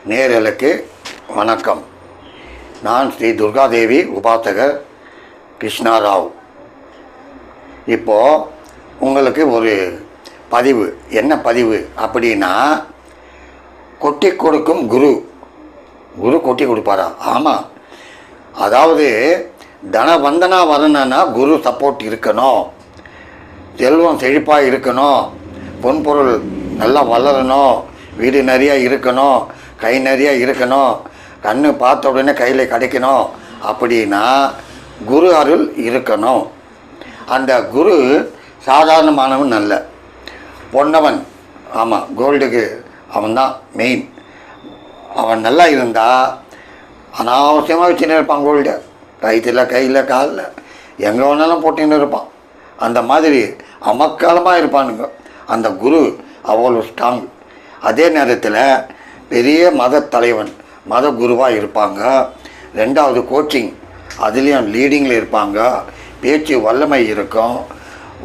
நேயர்களுக்கு வணக்கம். நான் ஸ்ரீ துர்காதேவி உபாசகர் கிருஷ்ணாராவ். இப்போது உங்களுக்கு ஒரு பதிவு. என்ன பதிவு அப்படின்னா, கொட்டி கொடுக்கும் குரு கொட்டி கொடுப்பாரா? ஆமாம். அதாவது தனவந்தனா வரணுன்னா குரு சப்போர்ட் இருக்கணும், செல்வம் செழிப்பாக இருக்கணும், பொன்பொருள் நல்லா வளரணும், வீடு நிறையா இருக்கணும், கை நிறையா இருக்கணும், கண்ணு பார்த்த உடனே கையில் கிடைக்கணும் அப்படின்னா குரு அருள் இருக்கணும். அந்த குரு சாதாரணமானவன் அல்ல, பொன்னவன். ஆமாம், கோல்டுக்கு அவன்தான் மெயின். அவன் நல்லா இருந்தால் அனாவசியமாக வச்சுன்னு இருப்பான் கோல்டு. கைத்தில் கையில் காலில் எங்கே வேணாலும் போட்டுன்னு இருப்பான். அந்த மாதிரி அமக்காலமாக இருப்பானுங்க. அந்த குரு அவ்வளோ ஸ்ட்ராங். அதே நேரத்தில் பெரிய மத தலைவன், மத குருவாக இருப்பாங்க. ரெண்டாவது கோச்சிங், அதுலேயும் லீடிங்கில் இருப்பாங்க. பேச்சு வல்லமை இருக்கும்,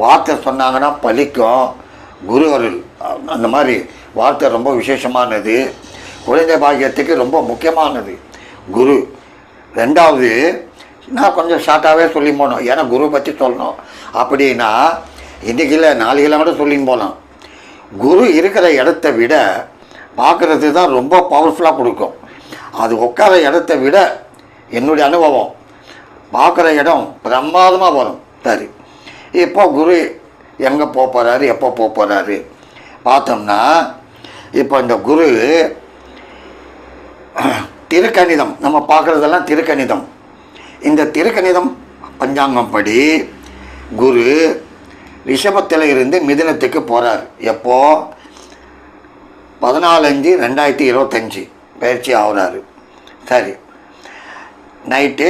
வார்த்தை சொன்னாங்கன்னா பலிக்கும். குரு அருள் அந்த மாதிரி வார்த்தை ரொம்ப விசேஷமானது. குழந்தை பாக்கியத்துக்கு ரொம்ப முக்கியமானது குரு. ரெண்டாவது, நான் கொஞ்சம் ஷார்ட்டாகவே சொல்லி போனோம், ஏன்னா குரு பற்றி சொல்லணும் அப்படின்னா இன்றைக்கி இல்லை நாளைக்கு கூட சொல்லின்னு போகலாம். குரு இருக்கிற இடத்த விட பார்க்குறது தான் ரொம்ப பவர்ஃபுல்லாக கொடுக்கும். அது உட்கார இடத்த விட என்னுடைய அனுபவம் பார்க்குற இடம் பிரமாதமாக வரும். சரி, இப்போ குரு எங்கே போகிறாரு, எப்போ போகிறாரு பார்த்தோம்னா, இப்போ இந்த குரு திருக்கணிதம் நம்ம பார்க்குறதெல்லாம் திருக்கணிதம். இந்த திருக்கணிதம் பஞ்சாங்கம் படி குரு ரிஷபத்தில் இருந்து மிதுனத்துக்கு போகிறார். எப்போது? 14/5/2025 பயிற்சி ஆகிறாரு. சரி, நைட்டு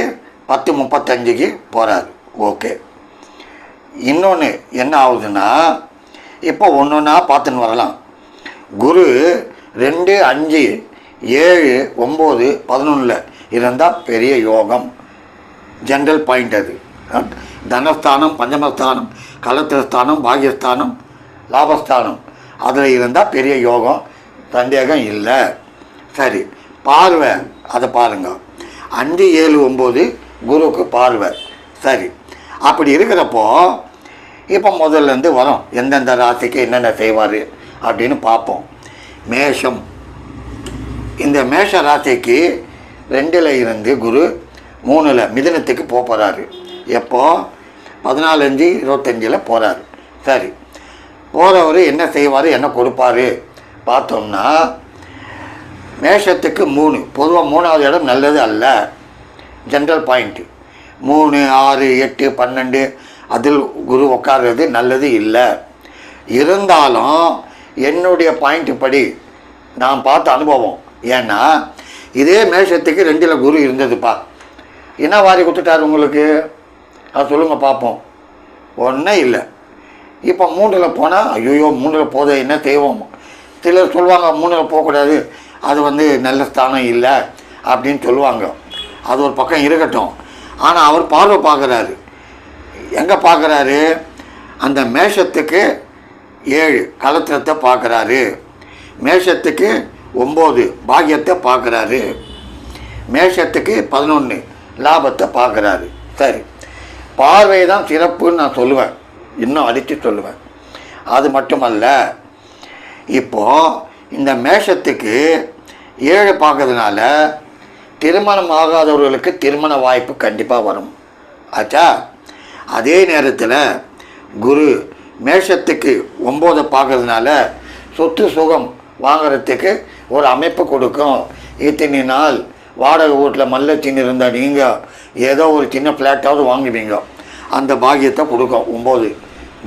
10:35 போகிறாரு. ஓகே. இன்னொன்று என்ன ஆகுதுன்னா, இப்போ ஒன்று ஒன்றா பார்த்துன்னு வரலாம். குரு 2, 5, 7, 9, 11 இருந்தால் பெரிய யோகம். ஜென்ரல் பாயிண்ட் அது. தனஸ்தானம், பஞ்சமஸ்தானம், கலத்திரஸ்தானம், பாகியஸ்தானம், லாபஸ்தானம் அதில் இருந்தால் பெரிய யோகம், சந்தேகம் இல்லை. சரி, பார்வை அதை பாருங்கள். 5, 7, 9 குருவுக்கு பார்வை. சரி, அப்படி இருக்கிறப்போ இப்போ முதல்லேருந்து வரோம், எந்தெந்த ராசிக்கு என்னென்ன செய்வார் அப்படின்னு பார்ப்போம். மேஷம். இந்த மேஷ ராசிக்கு 2ல் இருந்து குரு 3ல் மிதுனத்துக்கு போகிறாரு. எப்போது? 14/5/25 போகிறாரு. சரி, போகிறவர் என்ன செய்வார், என்ன கொடுப்பார் பார்த்தோம்னா, மேஷத்துக்கு 3. பொதுவாக 3வது இடம் நல்லது அல்ல. ஜென்ரல் பாயிண்ட்டு 3, 6, 8, 12 அதில் குரு உட்கார்றது நல்லது இல்லை. இருந்தாலும் என்னுடைய பாயிண்ட்டு படி நான் பார்த்த அனுபவம். ஏன்னா இதே மேஷத்துக்கு 2ல் குரு இருந்ததுப்பா. என்ன வாரி கொடுத்துட்டார் உங்களுக்கு, அது சொல்லுங்கள் பார்ப்போம். ஒன்றும் இல்லை. இப்போ 3ல் போனால் ஐயோ 3ல் போத என்ன செய்வோம். சிலர் சொல்லுவாங்க 3ல் போகக்கூடாது, அது நல்ல ஸ்தானம் இல்லை அப்படின்னு சொல்லுவாங்க. அது ஒரு பக்கம் இருக்கட்டும். ஆனால் அவர் பார்வை பார்க்குறாரு. எங்கே பார்க்குறாரு? அந்த மேஷத்துக்கு 7 கலத்திரத்தை பார்க்குறாரு, மேஷத்துக்கு 9 பாக்கியத்தை பார்க்குறாரு, மேஷத்துக்கு 11 லாபத்தை பார்க்குறாரு. சரி, பார்வை தான் சிறப்புன்னு நான் சொல்லுவேன், இன்னும் அடித்து சொல்லுவேன். அது மட்டுமல்ல, இப்போது இந்த மேஷத்துக்கு 7 பார்க்கறதுனால திருமணம் ஆகாதவர்களுக்கு திருமண வாய்ப்பு கண்டிப்பாக வரும். ஆச்சா? அதே நேரத்தில் குரு மேஷத்துக்கு 9 பார்க்கறதுனால சொத்து சுகம் வாங்கிறதுக்கு ஒரு அமைப்பு கொடுக்கும். இத்தனை நாள் வாடகை வீட்டில் மல்லச்சின்னு இருந்தால் நீங்கள் ஏதோ ஒரு சின்ன ஃப்ளாட்டாவது வாங்குவீங்க, அந்த பாக்கியத்தை கொடுக்கும். 9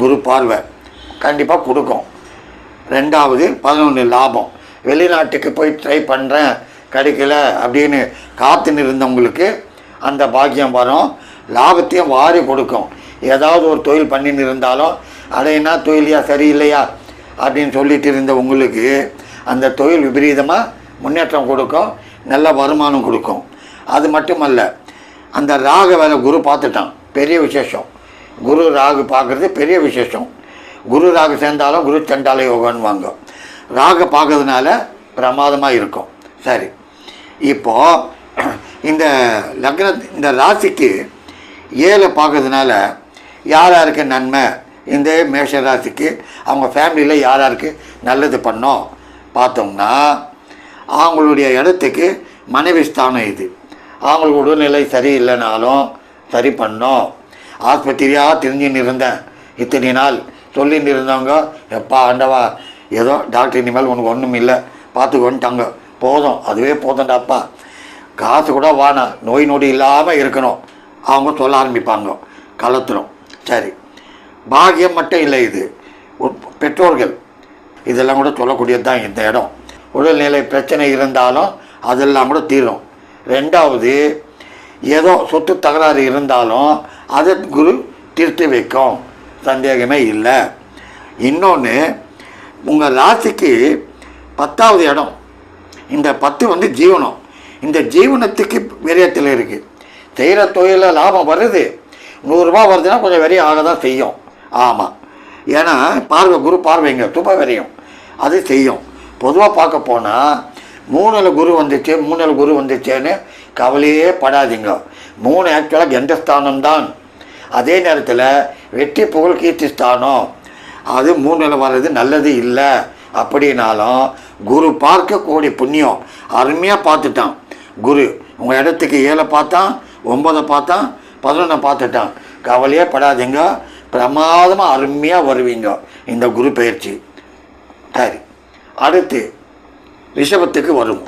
குரு பார்வை கண்டிப்பாக கொடுக்கும். ரெண்டாவது 11 லாபம். வெளிநாட்டுக்கு போய் ட்ரை பண்ணுறேன் கிடைக்கல அப்படின்னு காத்துன்னு இருந்தவங்களுக்கு அந்த பாக்கியம் வரும். லாபத்தையும் வாரி கொடுக்கும். ஏதாவது ஒரு தொழில் பண்ணின்னு இருந்தாலும் அடையினா தொழிலையா சரியில்லையா அப்படின்னு சொல்லிட்டு இருந்த உங்களுக்கு அந்த தொழில் விபரீதமாக முன்னேற்றம் கொடுக்கும், நல்ல வருமானம் கொடுக்கும். அது மட்டுமல்ல, அந்த ராகு வேலை குரு பார்த்துட்டான், பெரிய விசேஷம். குரு ராகு பார்க்குறது பெரிய விசேஷம். குரு ராகு சேர்ந்தாலும் குரு சண்டால யோகன்னு வாங்க. ராகு பார்க்கறதுனால பிரமாதமாக இருக்கும். சரி, இப்போது இந்த லக்ன இந்த ராசிக்கு 7 பார்க்கறதுனால யார் யாருக்கு நன்மை, இந்த மேஷ ராசிக்கு அவங்க ஃபேமிலியில் யார் யாருக்கு நல்லது பண்ணோம் பார்த்தோம்னா, அவங்களுடைய இடத்துக்கு மனைவி ஸ்தானம் இது. அவங்களுக்கு உடல்நிலை சரியில்லைனாலும் சரி பண்ணோம். ஆஸ்பத்திரியாக தெரிஞ்சுன்னு இருந்தேன் இத்தனை நாள் சொல்லின்னு இருந்தவங்க, எப்பா ஆண்டவா ஏதோ டாக்டர் இனிமேல் உனக்கு ஒன்றும் இல்லை பார்த்துக்கொண்டுட்டாங்க, போதும் அதுவே போதும்டாப்பா, காசு கூட வானா, நோய் நொடி இல்லாமல் இருக்கணும் அவங்க சொல்ல ஆரம்பிப்பாங்க, கலத்துரும். சரி, பாக்கியம் மட்டும் இல்லை, இது பெற்றோர்கள் இதெல்லாம் கூட சொல்லக்கூடியது தான் இந்த இடம். உடல்நிலை பிரச்சனை இருந்தாலும் அதெல்லாம் கூட தீரும். ரெண்டாவது, ஏதோ சொத்து தகராறு இருந்தாலும் அதை குரு தீர்த்து வைக்கும், சந்தேகமே இல்லை. இன்னொன்று, உங்கள் ராசிக்கு 10வது இடம், இந்த 10 ஜீவனம். இந்த ஜீவனத்துக்கு விரயத்தில் இருக்குது. செய்கிற தொழிலில் லாபம் வருது, 100 ரூபா வருதுன்னா கொஞ்சம் விரையம் ஆக தான் செய்யும். ஆமாம், ஏன்னா குரு பார்வைங்க துப விரையும் அது செய்யும். பொதுவாக பார்க்க போனால் 3ல் குரு வந்துச்சு 3ல் குரு வந்துச்சேன்னு கவலையே படாதீங்க. 3 ஆக்சுவலாக கண்டஸ்தானம் தான். அதே நேரத்தில் வெற்றி புகழ் கீர்த்தி ஸ்தானம், அது 3ல் வர்றது நல்லது இல்லை. அப்படின்னாலும் குரு பார்க்கக்கூடிய புண்ணியம் அருமையாக பார்த்துட்டான் குரு. உங்கள் இடத்துக்கு 7 பார்த்தான், 9 பார்த்தான், 11 பார்த்துட்டான். கவலையே படாதீங்க, பிரமாதமாக அருமையாக வருவீங்க இந்த குரு பயிற்சி. சரி, அடுத்து ரிஷபத்துக்கு வரும்.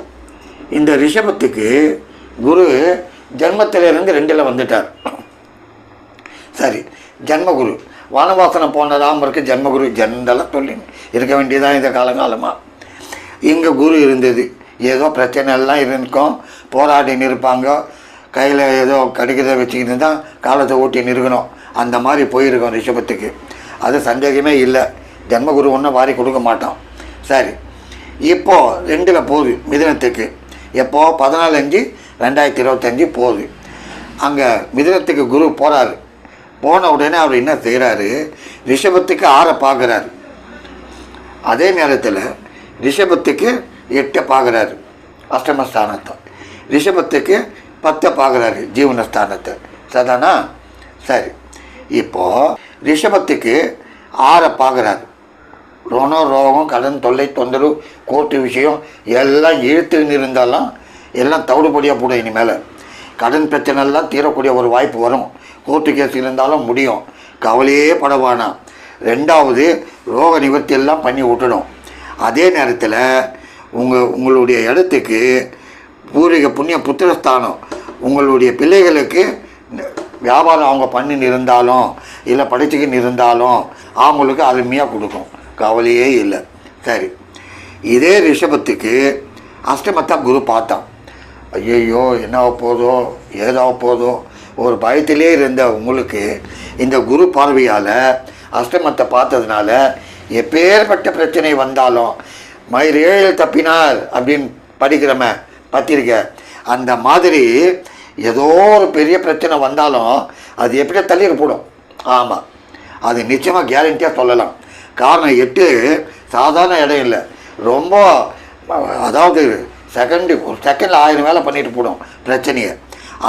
இந்த ரிஷபத்துக்கு குரு ஜென்மத்திலிருந்து 2ல் வந்துட்டார். சரி, ஜென்மகுரு வானவாசனை போன ராமருக்கு ஜென்மகுரு ஜென்ரலாக சொல்லி இருக்க வேண்டியதான் இந்த காலங்காலமாக. இங்கே குரு இருந்தது, ஏதோ பிரச்சனை எல்லாம் இருக்கும், போராடின்னு இருப்பாங்க, கையில் ஏதோ கிடைக்கிறத வச்சுக்கிட்டு தான் காலத்தை ஓட்டின்னு இருக்கணும். அந்த மாதிரி போயிருக்கோம் ரிஷபத்துக்கு, அது சந்தேகமே இல்லை. ஜென்மகுரு ஒன்றும் வாரி கொடுக்க மாட்டான். சரி, இப்போது 2ல் போகுது மிதுனத்துக்கு. எப்போது 14/5/2025 போகுது. அங்கே மிதுனத்துக்கு குரு போகிறாரு. போன உடனே அவர் என்ன செய்கிறாரு, ரிஷபத்துக்கு 6 பார்க்குறாரு. அதே நேரத்தில் ரிஷபத்துக்கு 8 பார்க்குறாரு அஷ்டமஸ்தானத்தை, ரிஷபத்துக்கு 10 பார்க்குறாரு ஜீவனஸ்தானத்தை. சரிதானா? சரி, இப்போது ரிஷபத்துக்கு 6 பார்க்குறாரு. ரோகம், கடன் தொல்லை, தொந்தரவு, கோர்ட்டு விஷயம் எல்லாம் இழுத்துன்னு இருந்தாலும் எல்லாம் தவிடுபடியாக போடும். இனிமேல் கடன் பிரச்சனைலாம் தீரக்கூடிய ஒரு வாய்ப்பு வரும். கோர்ட்டு கேஸ் இருந்தாலும் முடியும், கவலையே படவானா. ரெண்டாவது, ரோக நிவர்த்தி எல்லாம் பண்ணி விட்டுடும். அதே நேரத்தில் உங்களுடைய இடத்துக்கு பூர்வீக புண்ணிய புத்திரஸ்தானம், உங்களுடைய பிள்ளைகளுக்கு வியாபாரம் அவங்க பண்ணின்னு இருந்தாலும் இல்லை படிச்சுக்கின்னு இருந்தாலும் அவங்களுக்கு அருமையாக கொடுக்கும், கவலையே இல்லை. சரி, இதே ரிஷபத்துக்கு அஷ்டமத்தை குரு பார்த்தான். ஐயோ என்ன போதோ ஏதோ போதோ ஒரு பயத்திலே இருந்த உங்களுக்கு இந்த குரு பார்வையால் அஷ்டமத்தை பார்த்ததுனால எப்பேற்பட்ட பிரச்சனை வந்தாலும் மயிர் 7 தப்பினார் அப்படின்னு படிக்கிறோமே பத்திரிக்கை, அந்த மாதிரி ஏதோ ஒரு பெரிய பிரச்சனை வந்தாலும் அது எப்படியா தள்ளிட போடும். ஆமாம், அது நிச்சயமாக கேரண்டியாக சொல்லலாம். காரணம் 8 சாதாரண இடம் இல்லை, ரொம்ப, அதாவது ஒரு செகண்டில் 1000 வேலை பண்ணிட்டு போடும் பிரச்சனையை.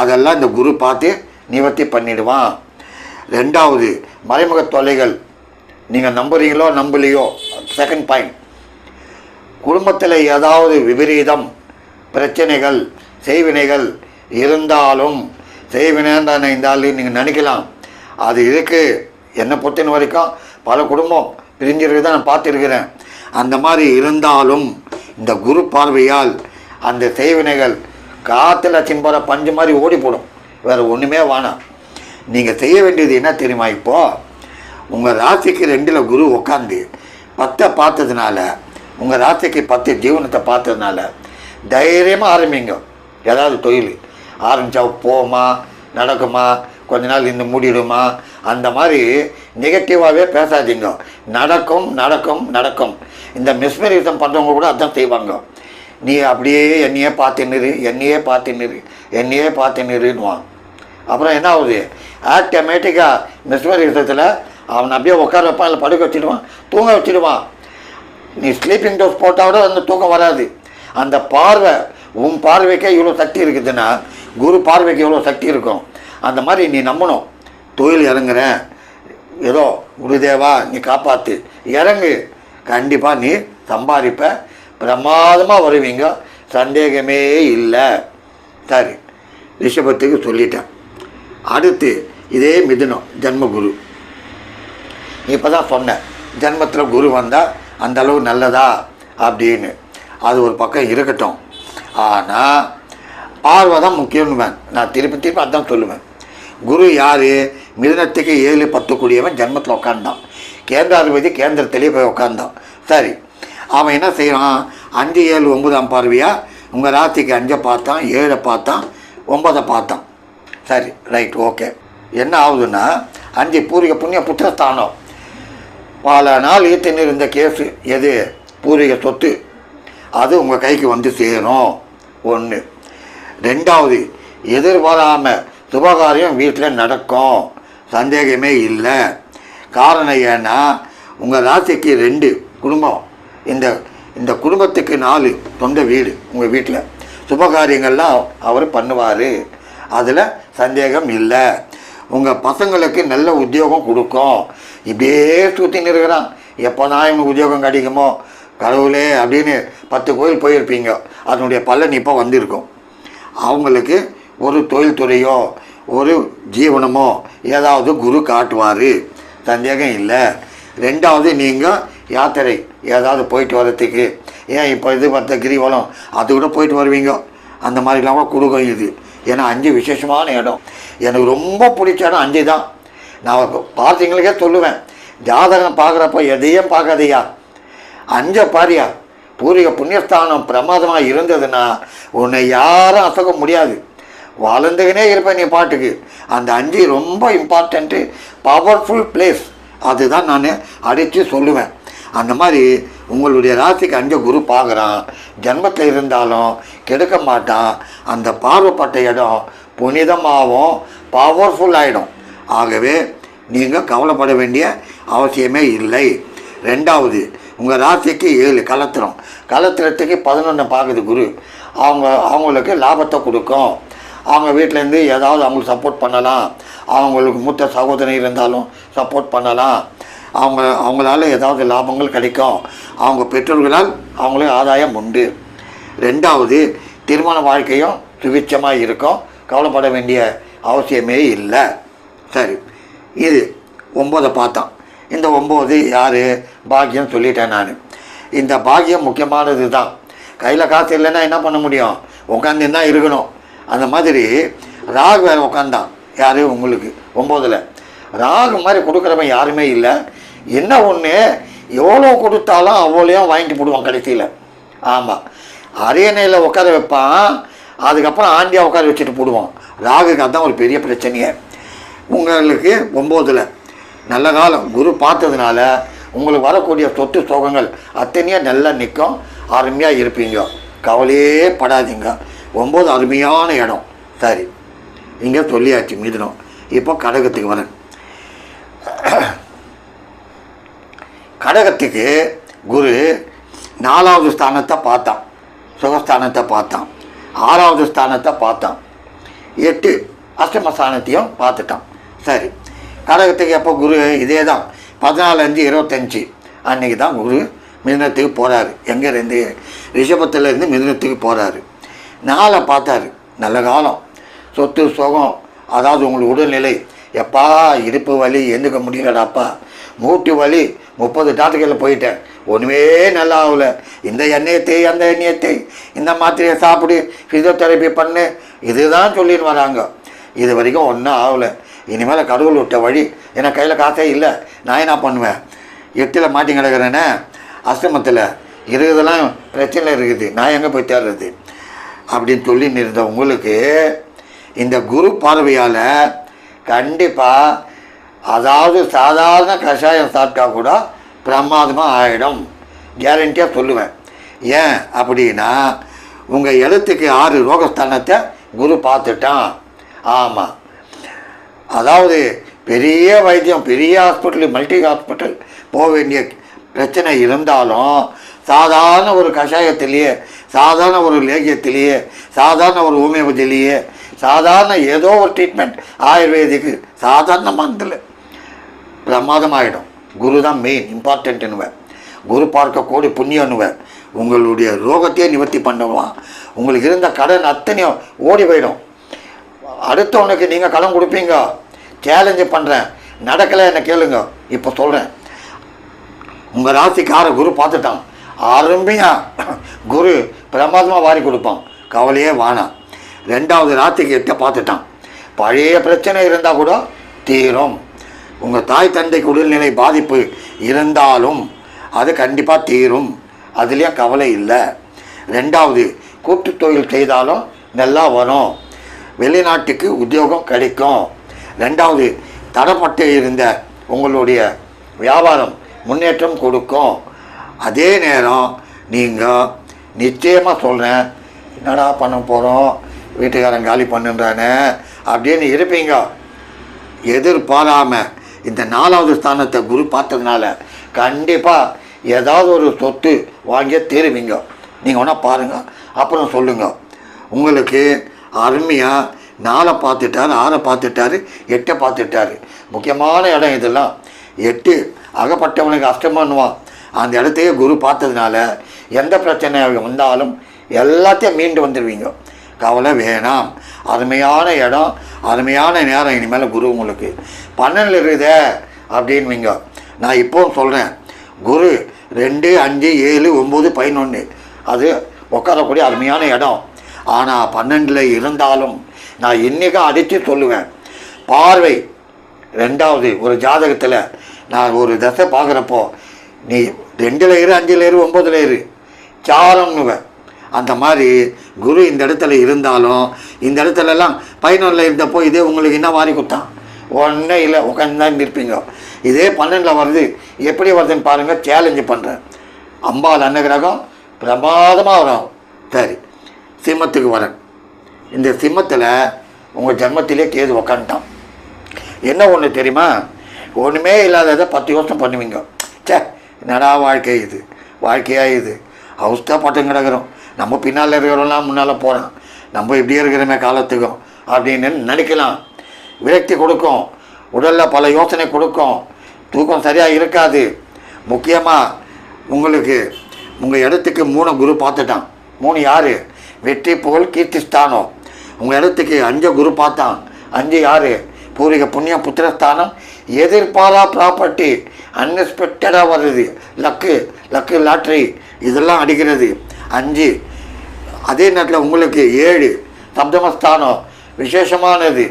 அதெல்லாம் இந்த குரு பார்த்து நிவர்த்தி பண்ணிடுவான். ரெண்டாவது, மறைமுக தொல்லைகள், நீங்கள் நம்புறீங்களோ நம்பலையோ, செகண்ட் பாயிண்ட், குடும்பத்தில் ஏதாவது விபரீதம் பிரச்சனைகள் செய்வினைகள் இருந்தாலும், செய்வினைன்னு இருந்தாலும் நீங்கள் நினைக்கலாம், அது இருக்குது. என்னை பொறுத்தின வரைக்கும் பல குடும்பம் பிரிஞ்சிருக்கு தான் நான் பார்த்துருக்கிறேன். அந்த மாதிரி இருந்தாலும் இந்த குரு பார்வையால் அந்த செய்வினைகள் காற்றுல சிம்பர பஞ்சு மாதிரி ஓடி போடும். வேறு ஒன்றுமே வேணாம். நீங்கள் செய்ய வேண்டியது என்ன தெரியுமா, இப்போது உங்கள் ராசிக்கு 2ல் குரு உட்காந்து 10 பார்த்ததுனால, உங்கள் ராசிக்கு 10 ஜீவனத்தை பார்த்ததுனால தைரியமாக ஆரம்பிங்க. ஏதாவது தொழில் ஆரம்பித்தா போமா நடக்குமா, கொஞ்ச நாள் இந்த மூடிடுமா, அந்த மாதிரி நெகட்டிவாகவே பேசாதீங்க. நடக்கும் நடக்கும் நடக்கும். இந்த மிஸ்மரிசம் பண்ணுறவங்க கூட அதான் செய்வாங்க. நீ அப்படியே என்னையே பார்த்துன்னுருவான். அப்புறம் என்ன ஆகுது, ஆட்டோமேட்டிக்காக மிஸ்மரிசத்தில் அவன் அப்படியே உட்கார வைப்பான், இல்லை படுக்க வச்சுடுவான், தூங்க வச்சுடுவான். நீ ஸ்லீப்பிங் டோஸ் போட்டால் கூட அந்த தூக்கம் வராது. அந்த பார்வை உன் பார்வைக்கே இவ்வளோ சக்தி இருக்குதுன்னா குரு பார்வைக்கு எவ்வளோ சக்தி இருக்கும். அந்த மாதிரி நீ நம்பணும். தொழில் இறங்குறேன், ஏதோ குருதேவா நீ காப்பாற்று, இறங்கு, கண்டிப்பாக நீ சம்பாதிப்ப, பிரமாதமாக வருவீங்க, சந்தேகமே இல்லை. சரி, ரிஷபத்துக்கு சொல்லிட்டேன். அடுத்து இதே மிதுனம் ஜன்மகுரு. இப்போ தான் சொன்னேன் ஜன்மத்தில் குரு வந்தால் அந்தளவு நல்லதா அப்படின்னு. அது ஒரு பக்கம் இருக்கட்டும். ஆனால் பார்வை தான் முக்கியம்னுவேன். நான் திருப்பி அதான் சொல்லுவேன். குரு யார்? மிதுனத்துக்கு 7, 10 கூடியவன் ஜன்மத்தில் உட்காந்தான். கேந்திராதிபதி கேந்திரத்திலேயே போய் உட்காந்தான். சரி, அவன் என்ன செய்வான்? 5, 7, 9 பார்வையாக உங்கள் ராசிக்கு 5 பார்த்தான், 7 பார்த்தான், 9 பார்த்தான். சரி, ரைட், ஓகே. என்ன ஆகுதுன்னா 5 பூர்வீக புண்ணிய புத்திரஸ்தானம். பல நாள் ஈர்த்துன்னு இருந்த கேஸு எது? பூர்வீக சொத்து. அது உங்கள் கைக்கு வந்து சேரும். 1. 2வது, எதிர்பாராமல் சுபகாரியம் வீட்டில் நடக்கும், சந்தேகமே இல்லை. காரணம் ஏன்னா உங்கள் ராசிக்கு 2 குடும்பம், இந்த குடும்பத்துக்கு 4 சொந்த வீடு. உங்கள் வீட்டில் சுபகாரியங்கள்லாம் அவர் பண்ணுவார், அதில் சந்தேகம் இல்லை. உங்கள் பசங்களுக்கு நல்ல உத்தியோகம் கொடுக்கும். இப்படியே சுற்றின்னு இருக்கிறான், எப்போ தான் இவனுக்கு உத்தியோகம் கிடைக்குமோ கடவுளே அப்படின்னு 10 கோயில் போயிருப்பீங்க. அதனுடைய பலன் இப்போ வந்திருக்கும். அவங்களுக்கு ஒரு தொழில்துறையோ ஒரு ஜீவனமோ ஏதாவது குரு காட்டுவார், சந்தேகம் இல்லை. 2வது, நீங்கள் யாத்திரை ஏதாவது போயிட்டு வர்றதுக்கு, ஏன் இப்போ இது மற்ற கிரிவலம் அது கூட போயிட்டு வருவீங்க, அந்த மாதிரிலாம் கூட கொடுக்கும் இது. ஏன்னா 5 விசேஷமான இடம். எனக்கு ரொம்ப பிடிச்ச இடம் 5 தான். நான் பார்த்தீங்களுக்கே சொல்லுவேன், ஜாதகம் பார்க்குறப்ப எதையும் பார்க்காதையா, 5 பாரியா. பூர்வீக புண்ணியஸ்தானம் பிரமாதமாக இருந்ததுன்னா உன்னை யாரும் அசக்க முடியாது, வளர்ந்துக்கினே இருப்பேன் நீ பாட்டுக்கு. அந்த 5 ரொம்ப இம்பார்ட்டண்ட்டு, பவர்ஃபுல் பிளேஸ். அதுதான் நான் அடித்து சொல்லுவேன். அந்த மாதிரி உங்களுடைய ராசிக்கு 5 குரு பார்க்குறான், ஜன்மத்தில் இருந்தாலும் கெடுக்க மாட்டான். அந்த பார்வைப்பட்ட இடம் புனிதமாகவும் பவர்ஃபுல் ஆகிடும். ஆகவே நீங்கள் கவலைப்பட வேண்டிய அவசியமே இல்லை. 2வது, உங்கள் ராசிக்கு 7 கலத்திரம். கலத்திரத்துக்கு 11 பார்க்குது குரு. அவங்களுக்கு லாபத்தை கொடுக்கும். அவங்க வீட்டிலேருந்து ஏதாவது அவங்களுக்கு சப்போர்ட் பண்ணலாம். அவங்களுக்கு மூத்த சகோதரன் இருந்தாலும் சப்போர்ட் பண்ணலாம். அவங்களால ஏதாவது லாபங்கள் கிடைக்கும். அவங்க பெற்றோர்களால் அவங்களுக்கு ஆதாயம் உண்டு. 2வது, திருமண வாழ்க்கையும் சுபிட்சமாக இருக்கும், கவலைப்பட வேண்டிய அவசியமே இல்லை. சரி, இது 9 பார்த்தான். இந்த 9 யார்? பாக்கியம் சொல்லிட்டேன் நான். இந்த பாக்கியம் முக்கியமானது தான். கையில் காசு இல்லைன்னா என்ன பண்ண முடியும்? உட்காந்து தான் இருக்கணும். அந்த மாதிரி ராகு வேறு உட்காந்தான். யார்? உங்களுக்கு 9ல் ராகு மாதிரி கொடுக்குறவன் யாருமே இல்லை. என்ன ஒன்று, எவ்வளோ கொடுத்தாலும் அவ்வளோயும் வாங்கிட்டு போடுவான் கடைசியில். ஆமாம், அரியணையில் உட்கார வைப்பான், அதுக்கப்புறம் ஆண்டியாக உட்கார வச்சுட்டு போடுவான். ராகுக்கு அதுதான் ஒரு பெரிய பிரச்சனையே. உங்களுக்கு 9ல் நல்ல காலம் குரு பார்த்ததுனால உங்களுக்கு வரக்கூடிய சொத்து சோகங்கள் அத்தனையாக நல்லா நிற்கும், அருமையாக இருப்பீங்க, கவலையே படாதீங்க. 9 அருமையான இடம். சரி, இங்கே சொல்லியாச்சு மிதுனம். இப்போ கடகத்துக்கு வரேன். கடகத்துக்கு குரு 4வது ஸ்தானத்தை பார்த்தான், சுகஸ்தானத்தை பார்த்தான், 6வது ஸ்தானத்தை பார்த்தான், 8 அஷ்டமஸ்தானத்தையும் பார்த்துட்டான். சரி, கடகத்துக்கு எப்போ குரு இதே தான் 14/5/25 அன்றைக்கி தான் குரு மிதுனத்துக்கு போகிறாரு. எங்கேருந்து? ரிஷபத்திலேருந்து மிதுனத்துக்கு போகிறாரு. 4 பார்த்தாரு. நல்ல காலம், சொத்து சுகம், அதாவது உங்களுக்கு உடல்நிலை, எப்பா இடுப்பு வலி எந்துக்க முடியலடாப்பா, மூட்டு வலி 30 டாக்டர்களில் போயிட்டேன், ஒன்றுமே நல்லா ஆகல, இந்த எண்ணெயை தேய் அந்த எண்ணெயை தேய், இந்த மாத்திரையை சாப்பிடு, ஃபிசியோதெரப்பி பண்ணு, இதுதான் சொல்லின்னு வராங்க. இது வரைக்கும் ஒன்றும் ஆகலை. இனிமேல் கடவுள் விட்ட வழி, எனக்கு கையில் காசே இல்லை, நான் என்ன பண்ணுவேன்? 8ல் மாட்டி கிடக்கிறேனே, அஷ்டமத்தில் இருக்கிறதெல்லாம் பிரச்சனை இருக்குது, நான் எங்கே போய் தேடுறது அப்படின்னு சொல்லின்னு இருந்த உங்களுக்கு இந்த குரு பார்வையால் கண்டிப்பாக, அதாவது சாதாரண கஷாயம் சாப்பிட்டா கூட பிரமாதமாக ஆகிடும், கேரண்டியாக சொல்லுவேன். ஏன் அப்படின்னா உங்கள் இடத்துக்கு 6 ரோகஸ்தானத்தை குரு பார்த்துட்டான். ஆமாம், அதாவது பெரிய வைத்தியம், பெரிய ஹாஸ்பிட்டல், மல்டி ஹாஸ்பிட்டல் போக வேண்டிய பிரச்சனை இருந்தாலும் சாதாரண ஒரு கஷாயத்திலேயே, சாதாரண ஒரு லேகியத்திலேயே, சாதாரண ஒரு ஹோமியோபதியிலேயே, சாதாரண ஏதோ ஒரு ட்ரீட்மெண்ட் ஆயுர்வேதிக்கு சாதாரண மருந்தில் பிரமாதமாகிடும். குரு தான் மெயின் இம்பார்ட்டன்ட்டுன்னுவேன். குரு பார்க்க கோடி புண்ணியன்னுவேன். உங்களுடைய ரோகத்தையே நிவர்த்தி பண்ணுவான். உங்களுக்கு இருந்த கடன் அத்தனையும் ஓடி போயிடும். அடுத்தவனுக்கு நீங்கள் கடன் கொடுப்பீங்க. சேலஞ்சு பண்ணுறேன், நடக்கலை என்ன கேளுங்க. இப்போ சொல்கிறேன், உங்கள் ராசிக்கார குரு பார்த்துட்டான், அருமையாக குரு பிரமாதமாக வாரி கொடுப்பான், கவலையே வானாம். ரெண்டாவது ராசிக்கு 8 பார்த்துட்டான், பழைய பிரச்சனை இருந்தால் கூட தீரும். உங்கள் தாய் தந்தைக்கு உடல்நிலை பாதிப்பு இருந்தாலும் அது கண்டிப்பாக தீரும், அதுலேயும் கவலை இல்லை. ரெண்டாவது, கூட்டு தொழில் செய்தாலும் நல்லா வரும், வெளிநாட்டுக்கு உத்தியோகம் கிடைக்கும். ரெண்டாவது, தடப்பட்டு இருந்த உங்களுடைய வியாபாரம் முன்னேற்றம் கொடுக்கும். அதே நேரம் நீங்கள் நிச்சயமாக சொல்கிறேன், என்னடா பண்ண போகிறோம், வீட்டுக்காரன் காலி பண்ணுன்றானே அப்படின்னு இருப்பீங்க. எதிர்பாராமல் இந்த 4வது ஸ்தானத்தை குரு பார்த்ததுனால கண்டிப்பாக ஏதாவது ஒரு சொத்து வாங்கிய தீருவீங்க. நீங்கள் ஒன்றா பாருங்கள், அப்புறம் சொல்லுங்கள். உங்களுக்கு அருமையாக 4 பார்த்துட்டார், 6 பார்த்துட்டாரு, 8 பார்த்துட்டாரு. முக்கியமான இடம் இதெல்லாம். 8 அகப்பட்டவனுக்கு அஷ்டமானுவான். அந்த இடத்தையே குரு பார்த்ததுனால எந்த பிரச்சனை வந்தாலும் எல்லாத்தையும் மீண்டு வந்துடுவீங்க. கவலை வேணாம். அருமையான இடம், அருமையான நேரம். இனிமேல் குரு உங்களுக்கு 12 இருக்குதே அப்படின்வீங்க. நான் இப்போவும் சொல்கிறேன், குரு 2, 5, 7, 9, 11 அது உட்காரக்கூடிய அருமையான இடம். ஆனால் 12 இருந்தாலும் நான் இன்றைக்கும் அடித்து சொல்லுவேன், பார்வை. ரெண்டாவது, ஒரு ஜாதகத்தில் நான் ஒரு தசை பார்க்குறப்போ நீ 2ல் இரு, 5ல் இரு, 9ல் இரு, சாரம்னுவேன். அந்த மாதிரி குரு இந்த இடத்துல இருந்தாலும் இந்த இடத்துலலாம் 11ல் இருந்தப்போ இதே உங்களுக்கு என்ன வாரி கொடுத்தான், ஒன்றே இல்லை, உட்காந்து தான் இருப்பீங்க. இதே 12ல் வருது, எப்படி வருதுன்னு பாருங்கள். சேலஞ்சு பண்ணுறேன். அம்பாள் அன்னகிரகம் பிரமாதமாக வரும். சரி, சிம்மத்துக்கு வரேன். இந்த சிம்மத்தில் உங்கள் ஜென்மத்திலே கேது உக்காந்துட்டான். என்ன ஒன்று தெரியுமா, ஒன்றுமே இல்லாததை 10 யோசனை பண்ணுவீங்க. சே, என்னடா வாழ்க்கை இது, வாழ்க்கையாக இது, அவஸ்தான் பட்டம் கிடக்கிறோம், நம்ம பின்னால் இருக்கிறோம்லாம் முன்னால் போகிறோம், நம்ம இப்படியே இருக்கிறோமே காலத்துக்கும் அப்படின்னு நினைக்கலாம். விரக்தி கொடுக்கும், உடலில் பல யோசனை கொடுக்கும், தூக்கம் சரியாக இருக்காது. முக்கியமாக உங்களுக்கு உங்கள் இடத்துக்கு 3 குரு பார்த்துட்டான். 3 யார்? வெற்றி புகழ் கீர்த்தி ஸ்தானம். உங்கள் இடத்துக்கு 5 குரு பார்த்தான். 5 யார்? பூர்வீக புண்ணியம் புத்திரஸ்தானம். எதிர்பாரா ப்ராப்பர்ட்டி அன்எக்ஸ்பெக்டடாக வருது, லக்கு லாட்ரி இதெல்லாம் அடிக்கிறது 5. அதே நேரத்தில் உங்களுக்கு 7 சப்தமஸ்தானம், விசேஷமானது.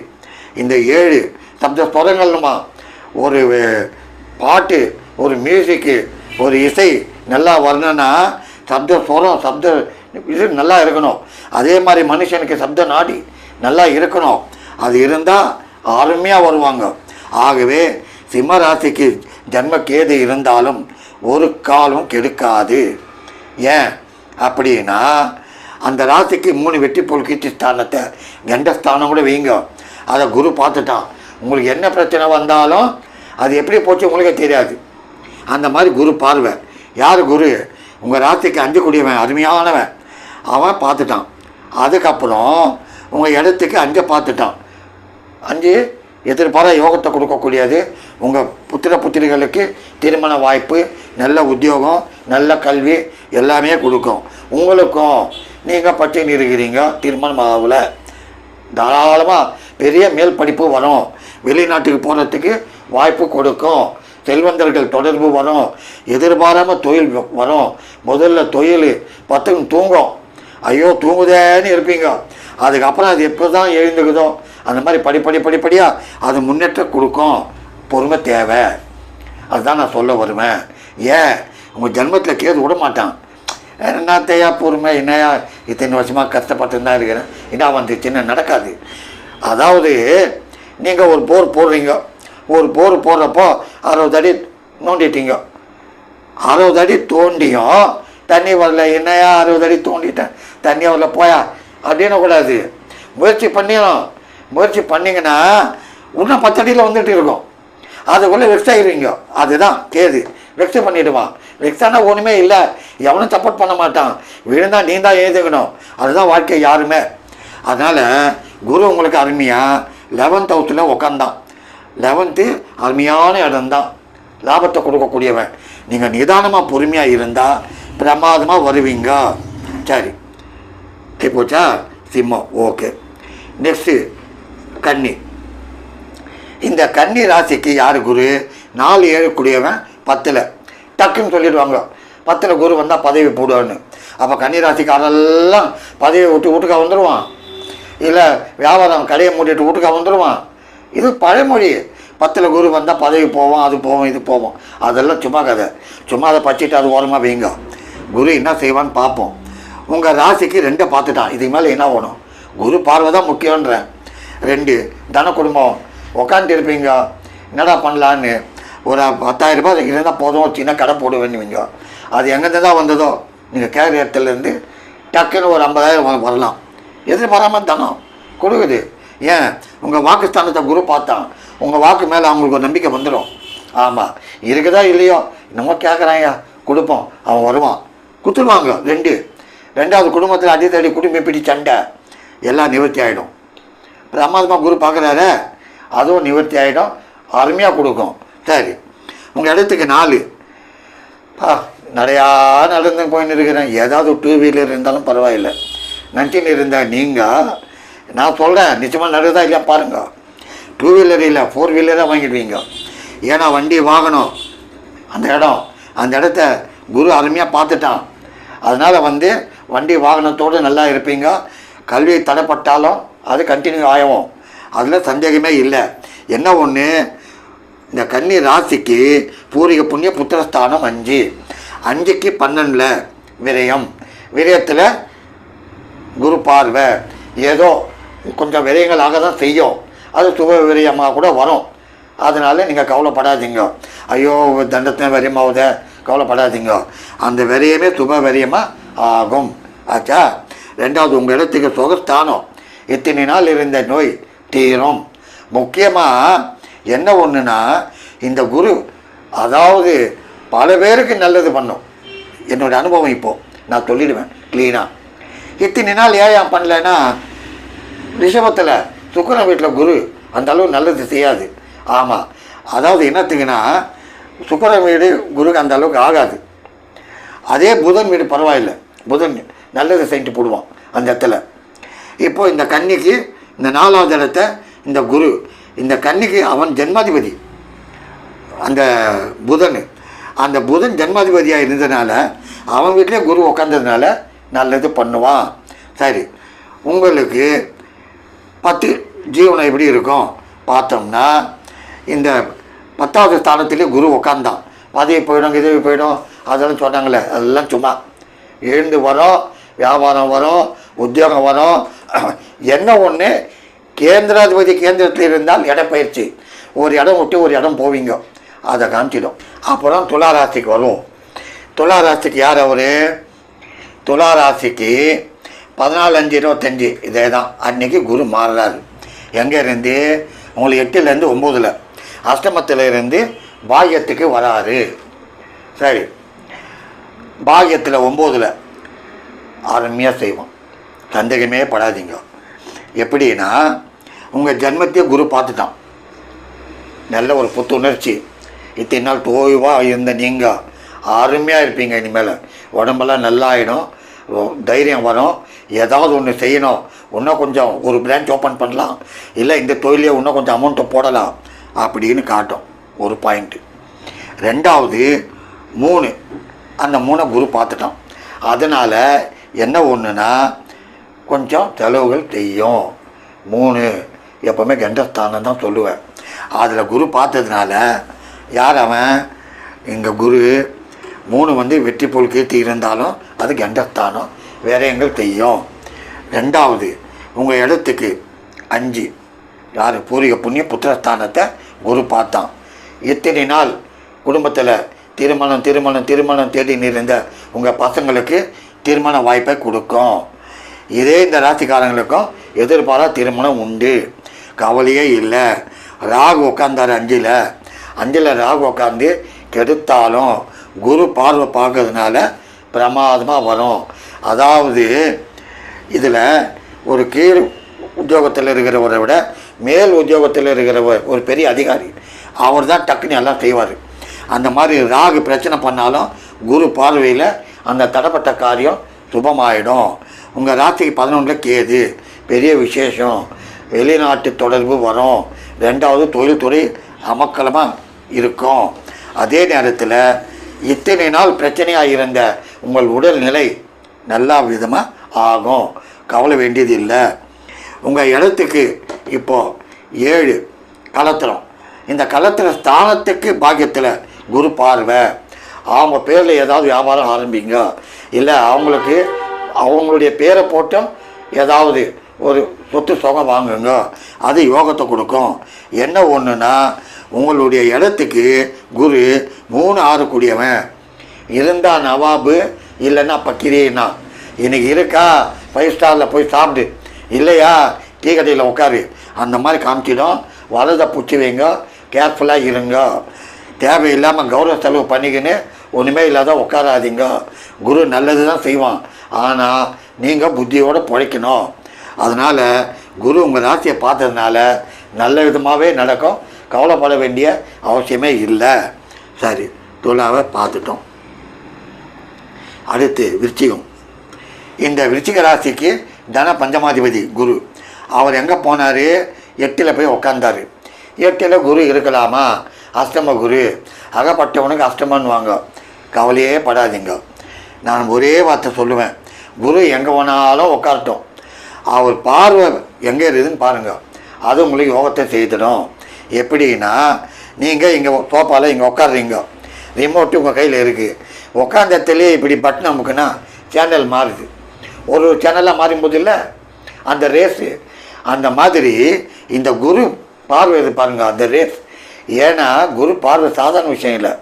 இந்த 7 சப்த ஸ்வரங்கள்மா, ஒரு பாட்டு, ஒரு மியூசிக்கு, ஒரு இசை நல்லா வரணுன்னா சப்த ஸ்வரம், சப்த இது நல்லா இருக்கணும். அதே மாதிரி மனுஷனுக்கு சப்த நாடி நல்லா இருக்கணும். அது இருந்தால் அருமையாக வருவாங்க. ஆகவே சிம்ம ராசிக்கு ஜன்ம கேது இருந்தாலும் ஒரு காலம் கெடுக்காது. ஏன் அப்படின்னா, அந்த ராசிக்கு 3 வெற்றி போல் கீர்த்தி ஸ்தானத்தை கண்டஸ்தானம் கூட வைங்க. அதை குரு பார்த்துட்டான். உங்களுக்கு என்ன பிரச்சனை வந்தாலும் அது எப்படி போச்சு உங்களுக்கே தெரியாது. அந்த மாதிரி குரு பார்வை. யார் குரு? உங்கள் ராசிக்கு 5 கூடியவன், அருமையானவன், அவன் பார்த்துட்டான். அதுக்கப்புறம் உங்கள் இடத்துக்கு 5 பார்த்துட்டான். 5 எதிர்பாரா யோகத்தை கொடுக்கக்கூடியது. உங்கள் புத்திரிகளுக்கு திருமண வாய்ப்பு, நல்ல உத்தியோகம், நல்ல கல்வி எல்லாமே கொடுக்கும். உங்களுக்கும் நீங்கள் பட்டினி இருக்கிறீங்க, திருமணம் ஆகல, தாராளமாக பெரிய மேல் படிப்பு வரும், வெளிநாட்டுக்கு போகிறதுக்கு வாய்ப்பு கொடுக்கும், செல்வந்தர்கள் தொடர்பு வரும், எதிர்பாராமல் தொழில் வரும். முதல்ல தொழில் 10 தூங்கும், ஐயோ தூங்குதேன்னு இருப்பீங்க. அதுக்கப்புறம் அது எப்போ தான் எழுந்துக்குதோ அந்த மாதிரி படிப்படியாக அது முன்னேற்றம் கொடுக்கும். பொறுமை தேவை. அதுதான் நான் சொல்ல வருவேன். ஏன் உங்கள் ஜென்மத்தில் கேது விட மாட்டான். என்னத்தையா பொறுமை, என்னையா இத்தனை வருஷமாக கஷ்டப்பட்டு தான் இருக்கிறேன், என்ன வந்துச்சுன்னு நடக்காது. அதாவது நீங்கள் ஒரு போர் போடுறீங்க, ஒரு போர் போடுறப்போ 60 அடி நோண்டிட்டீங்க. 60 அடி தோண்டியும் தண்ணி வரல, என்னையா 60 அடி தோண்டிட்டேன் தண்ணி வரல போயா அப்படின்னு கூடாது. முயற்சி பண்ணிங்கன்னா இன்னும் 10 அடியில் வந்துட்டு இருக்கும். அதுக்குள்ளே வெக்ஸ் ஆகிடுவீங்க. அதுதான் கேது. வெக்ஸ் பண்ணிவிடுவான். வெக்ஸானா ஒன்றுமே இல்லை, எவனும் சப்போர்ட் பண்ண மாட்டான், விழுந்தா நீ தான் எழுதுக்கணும். அதுதான் வாழ்க்கை யாருமே. அதனால் குரு உங்களுக்கு அருமையாக 11th ஹவுஸில் உக்காந்தான். 11th அருமையான இடம்தான், லாபத்தை கொடுக்கக்கூடியவன். நீங்கள் நிதானமாக பொறுமையாக இருந்தால் பிரமாதமாக வருவீங்க. சரி, போச்சா சிம்மம்? ஓகே. நெக்ஸ்ட்டு கன்னி. இந்த கன்னி ராசிக்கு யார் குரு? 4 7 கூடியவன் 10ல் டக்குன்னு சொல்லிடுவாங்க, 10ல் குரு வந்தால் பதவி போடுவான்னு. அப்போ கன்னி ராசிக்காரெல்லாம் பதவி விட்டு வீட்டுக்காக வந்துடுவான், இல்லை வியாபாரம் கடையை மூடிட்டு வீட்டுக்காக வந்துடுவான். இது பழமொழி. 10ல் குரு வந்தால் பதவி போவோம், அது போவோம், இது போவோம். அதெல்லாம் சும்மா கதை. சும்மா அதை பச்சிட்டு அது ஓரமாக வைங்க. குரு என்ன செய்வான்னு பார்ப்போம். உங்கள் ராசிக்கு 2 பார்த்துட்டான், இதுக்கு மேலே என்ன வேணும்? குரு பார்வை தான் முக்கியன்றேன். 2 தன குடும்பம் உக்காந்துட்டு இருப்பீங்க, என்னடா பண்ணலான்னு. ஒரு 10,000 ரூபாய் இருந்தால் போதும், சின்ன கடை போடுவேன்னுவீங்க. அது எங்கேருந்து தான் வந்ததோ, நீங்கள் கேட்குற இடத்துலேருந்து டக்குன்னு ஒரு 50,000 வரலாம். எதிர்பாராமல் தனம் கொடுக்குது. ஏன்? உங்கள் வாக்குஸ்தானத்தை குரு பார்த்தான், உங்கள் வாக்கு மேலே அவங்களுக்கு ஒரு நம்பிக்கை வந்துடும். ஆமாம், இருக்குதா இல்லையோ என்னமோ கேட்குறாங்க, கொடுப்போம், அவன் வருவான், கொடுத்துருவாங்க. 2வது குடும்பத்தில் அடித்தடி குடும்பம் பிடி சண்டை எல்லாம் நிவர்த்தி ஆகிடும். பிரமாதமாக குரு பார்க்குறாரு, அதுவும் நிவர்த்தி ஆகிடும், அருமையாக கொடுக்கும். சரி, உங்கள் இடத்துக்கு 4 நிறையா நடந்து போயின்னு இருக்கிறேன். ஏதாவது 2 வீலர் இருந்தாலும் பரவாயில்லை நினச்சின்னு இருந்தால் நீங்கள், நான் சொல்கிறேன் நிச்சயமாக நடக்குதா இல்லையா பாருங்கள். 2 வீலர் இல்லை 4 வீலராக வாங்கிடுவீங்க. ஏன்னா வண்டி வாகனம் அந்த இடத்த குரு அருமையாக பார்த்துட்டான். அதனால் வண்டி வாகனத்தோடு நல்லா இருப்பீங்க. கல்வி தடைப்பட்டாலும் அது கண்டினியூ ஆகும், அதில் சந்தேகமே இல்லை. என்ன ஒன்று, இந்த கன்னி ராசிக்கு பூர்வீக புண்ணிய புத்திரஸ்தானம் 5, 5க்கு 12ல் விரயம். விரயத்தில் குரு பார்வை ஏதோ கொஞ்சம் விரயங்களாக தான் செய்யும், அது சுப விரயமாக கூட வரும். அதனால் நீங்கள் கவலைப்படாதீங்க, ஐயோ தண்டத்தின விரயமாகுத கவலைப்படாதீங்க. அந்த விரயமே சுப விரயமாக ஆகும். ஆச்சா? 2வது உங்கள் இடத்துக்கு சுகஸ்தானம். இத்தனை நாள் இருந்த நோய் தீரும். முக்கியமாக என்ன ஒன்றுனா, இந்த குரு அதாவது பல பேருக்கு நல்லது பண்ணும். என்னோடய அனுபவம் இப்போது நான் சொல்லிடுவேன் க்ளீனாக. இத்தனை நாள் ஏன் பண்ணலைன்னா, ரிஷபத்தில் சுக்கிரன் வீட்டில் குரு அந்த அளவு நல்லது செய்யாது. ஆமாம், அதாவது என்னத்துக்குன்னா சுக்கிரன் வீடு குருக்கு அந்த அளவுக்கு ஆகாது. அதே புதன் வீடு பரவாயில்லை, புதன் நல்லது செஞ்சு போடுவான் அந்த இடத்துல. இப்போது இந்த கன்னிக்கு இந்த 4வது இடத்த இந்த குரு, இந்த கன்னிக்கு அவன் ஜென்மாதிபதி அந்த புதன். அந்த புதன் ஜென்மாதிபதியாக இருந்ததுனால அவன் வீட்டிலே குரு உட்காந்ததுனால நல்லது பண்ணுவான். சரி, உங்களுக்கு 10 ஜீவனம் எப்படி இருக்கும் பார்த்தோம்னா, இந்த 10வது ஸ்தானத்திலே குரு உட்காந்தான். பதவி போயிடும், கிதவி போயிடும் அதெல்லாம் சொன்னாங்களே, அதெல்லாம் சும்மா. எழுந்து வரும், வியாபாரம் வரும், உத்தியோகம் வரும். என்ன ஒன்று, கேந்திராதிபதி கேந்திரத்தில் இருந்தால் இடப்பயிற்சி, ஒரு இடம் விட்டு ஒரு இடம் போவீங்க, அதை காமிச்சிடும். அப்புறம் துளாராசிக்கு வரும். துளாராசிக்கு யார் அவர்? துளாராசிக்கு 14/5/25 இதே தான். அன்றைக்கி குரு மாறுறாரு. எங்கேருந்து? உங்களுக்கு 8லேருந்து 9ல் அஷ்டமத்தில் இருந்து பாக்கியத்துக்கு வராரு. சரி, பாக்கியத்தில் 9ல் அருமையாக செய்வோம், சந்தேகமே படாதீங்க. எப்படின்னா, உங்கள் ஜென்மத்தையே குரு பார்த்துட்டான். நல்ல ஒரு புத்துணர்ச்சி. இத்தனை நாள் தோய்வாக இருந்த நீங்கள் அருமையாக இருப்பீங்க. இனிமேல் உடம்பெல்லாம் நல்லா ஆகிடும், தைரியம் வரும். ஏதாவது ஒன்று செய்யணும், இன்னும் கொஞ்சம் ஒரு பிரான்ச் ஓப்பன் பண்ணலாம், இல்லை இந்த தொழிலே இன்னும் கொஞ்சம் அமௌண்ட்டை போடலாம் அப்படின்னு காட்டும். ஒரு பாயிண்ட்டு. 2வது 3, அந்த 3 குரு பார்த்துட்டோம். அதனால் என்ன ஒன்றுனா, கொஞ்சம் செலவுகள் செய்யும். 3 எப்போவுமே கண்டஸ்தானம் தான் சொல்லுவேன். அதில் குரு பார்த்ததுனால யார் அவன்? இங்கே குரு 3 வெற்றி போல் கீர்த்தி இருந்தாலும் அது கண்டஸ்தானம், விரயங்கள் செய்யும். 2வது உங்கள் இடத்துக்கு 5 யார்? பூர்வீக புண்ணிய புத்திரஸ்தானத்தை குரு பார்த்தான். இத்தனை நாள் குடும்பத்தில் திருமணம் திருமணம் திருமணம் தேடின்னு இருந்த உங்கள் பசங்களுக்கு திருமண வாய்ப்பை கொடுக்கும். இதே இந்த ராசிக்காரங்களுக்கும் எதிர்பாரா திருமணம் உண்டு, கவலையே இல்லை. ராகு உட்காந்தார் 5ல் ராகு உட்காந்து கெடுத்தாலும் குரு பார்வை பார்க்கறதுனால பிரமாதமாக வரும். அதாவது இதில் ஒரு கீழ் உத்தியோகத்தில் இருக்கிறவரை விட மேல் உத்தியோகத்தில் இருக்கிறவர் ஒரு பெரிய அதிகாரி, அவர் தான் டக்குன்னு எல்லாம் செய்வார். அந்த மாதிரி ராகு பிரச்சனை பண்ணாலும் குரு பார்வையில் அந்த தடப்பட்ட காரியம் சுபமாயிடும். உங்கள் ராசிக்கு 11 கேது, பெரிய விசேஷம், வெளிநாட்டு தொடர்பு வரும். 2வது தொழில்துறை அமக்கலமாக இருக்கும். அதே நேரத்தில் இத்தனை நாள் பிரச்சனையாக இருந்த உங்கள் உடல்நிலை நல்லா விதமாக ஆகும், கவலை வேண்டியது இல்லை. உங்கள் இடத்துக்கு இப்போது 7 கலத்திரம், இந்த கலத்திர ஸ்தானத்துக்கு பாக்கியத்தில் குரு பார்வை. அவங்க பேரில் ஏதாவது வியாபாரம் ஆரம்பிங்க, இல்லை அவங்களுக்கு அவங்களுடைய பேரை போட்டும் ஏதாவது ஒரு சொத்து சுகம் வாங்குங்க, அது யோகத்தை கொடுக்கும். என்ன ஒன்றுனா உங்களுடைய இடத்துக்கு குரு 3 6 கூடியவன் இருந்தால் நவாபு, இல்லைன்னா பக்கிரின்னா. இன்றைக்கி இருக்கா 5 ஸ்டாரில் போய் சாப்பிடு, இல்லையா டீ கடையில் உட்காரு, அந்த மாதிரி காமிச்சிடும். வலதை பிடிச்சி வைங்க, கேர்ஃபுல்லாக இருங்க. தேவையில்லாமல் கௌரவ செலவு பண்ணிக்கின்னு ஒன்றுமே இல்லாத உட்காராதீங்க. குரு நல்லது தான் செய்வான், ஆனால் நீங்கள் புத்தியோடு பிழைக்கணும். அதனால் குரு உங்கள் ராசியை பார்த்ததுனால நல்ல விதமாகவே நடக்கும், கவலைப்பட வேண்டிய அவசியமே இல்லை. சரி, துலாவை பார்த்துட்டோம். அடுத்து விருச்சிகம். இந்த விருச்சிக ராசிக்கு தன பஞ்சமாதிபதி குரு. அவர் எங்கே போனார்? 8ல் போய் உக்காந்தார். 8ல் குரு இருக்கலாமா? அஷ்டம குரு. அகப்பட்டவனுக்கு அஷ்டமன்னுவாங்க, கவலையே படாதீங்க. நான் ஒரே வார்த்தை சொல்லுவேன், குரு எங்கே போனாலும் உட்காரட்டும், அவர் பார்வை எங்கே இருக்குதுன்னு பாருங்கள், அது உங்களுக்கு யோகத்தை செய்திடும். எப்படின்னா, நீங்கள் இங்கே சோஃபாவில் இங்கே உட்காடுறீங்க, ரிமோட்டு உங்கள் கையில் இருக்குது, உட்காந்த இடத்துலேயே இப்படி பட்டன் அமுக்குன்னா சேனல் மாறுது. ஒரு சேனலாக மாறும்போது இல்லை அந்த ரேஸு, அந்த மாதிரி இந்த குரு பார்வை இது பாருங்கள், அந்த ரேஸ். ஏன்னா குரு பார்வை சாதாரண விஷயம் இல்லை.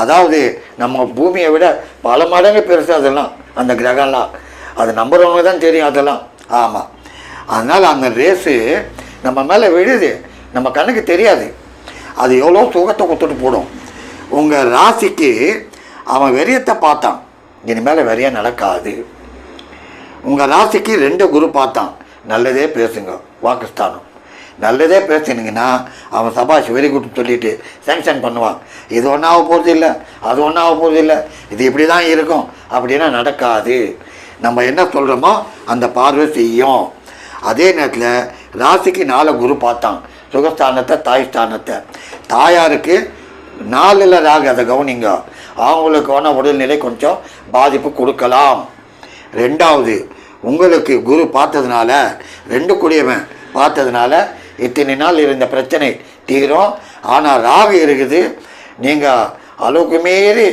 அதாவது நம்ம பூமியை விட பல மடங்கு பெருசு அதெல்லாம், அந்த கிரகம்லாம். அது நம்புறவங்க தான் தெரியும் அதெல்லாம். ஆமாம், அதனால் அந்த ரேஸு நம்ம மேலே விழுது, நம்ம கண்ணுக்கு தெரியாது. அது எவ்வளோ சுகத்தை கொடுத்துட்டு போடும். உங்கள் ராசிக்கு அவன் வெறியத்தை பார்த்தான், இனிமேல் வெறிய நடக்காது. உங்கள் ராசிக்கு 2 குரு பார்த்தான், நல்லதே பேசுங்க, வாக்குஸ்தானம். நல்லதே பேசுனீங்கன்னா அவன் சபாஷ் வெரி குட் சொல்லிவிட்டு சேங்ஷன் பண்ணுவான். இது ஒன்றாக போகிறது இல்லை, அது ஒன்றாக போகிறது இல்லை, இது இப்படி தான் இருக்கும் அப்படின்னா நடக்காது. நம்ம என்ன சொல்கிறோமோ அந்த பார்வை செய்யும். அதே நேரத்தில் ராசிக்கு 4 குரு பார்த்தான், சுகஸ்தானத்தை, தாய் ஸ்தானத்தை. தாயாருக்கு 4ல் ராகு, அதை கவனிங்க. அவங்களுக்கான உடல்நிலை கொஞ்சம் பாதிப்பு கொடுக்கலாம். 2வது உங்களுக்கு குரு பார்த்ததுனால, 2 கூடியவன் பார்த்ததுனால இத்தனை நாள் இருந்த பிரச்சனை தீரும். ஆனால் ராகு இருக்குது, நீங்கள் அளவுக்கு மீறி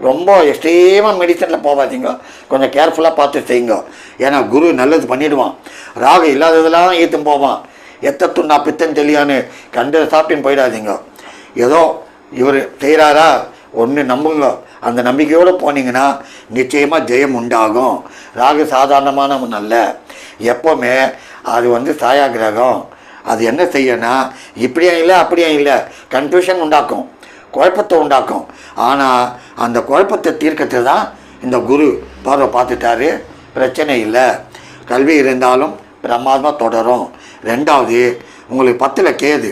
ரொம்ப எக்ஸ்ட்ரீமாக மெடிசனில் போகாதீங்க, கொஞ்சம் கேர்ஃபுல்லாக பார்த்து செய்யுங்க. ஏன்னா குரு நல்லது பண்ணிவிடுவான், ராகு இல்லாததெல்லாம் ஈத்தும் போவான். எத்தத்துண்ணா பித்தன் தெரியான்னு கண்டு சாப்பிட்டுன்னு போயிடாதீங்க. ஏதோ இவர் செய்கிறாரா ஒன்று நம்புங்க, அந்த நம்பிக்கையோடு போனீங்கன்னா நிச்சயமாக ஜெயம் உண்டாகும். ராகு சாதாரணமான நல்ல, எப்போவுமே அது சாயா கிரகம். அது என்ன செய்யனா இப்படியும் இல்லை அப்படியும் இல்லை, கன்ஃபியூஷன் உண்டாக்கும், குழப்பத்தை உண்டாக்கும். ஆனால் அந்த குழப்பத்தை தீர்க்கத்தை தான் இந்த குரு பார்வை பார்த்துட்டாரு, பிரச்சனை இல்லை. கல்வி இருந்தாலும் பிரமாதமாக தொடரும். 2வது உங்களுக்கு 10ல் கேது,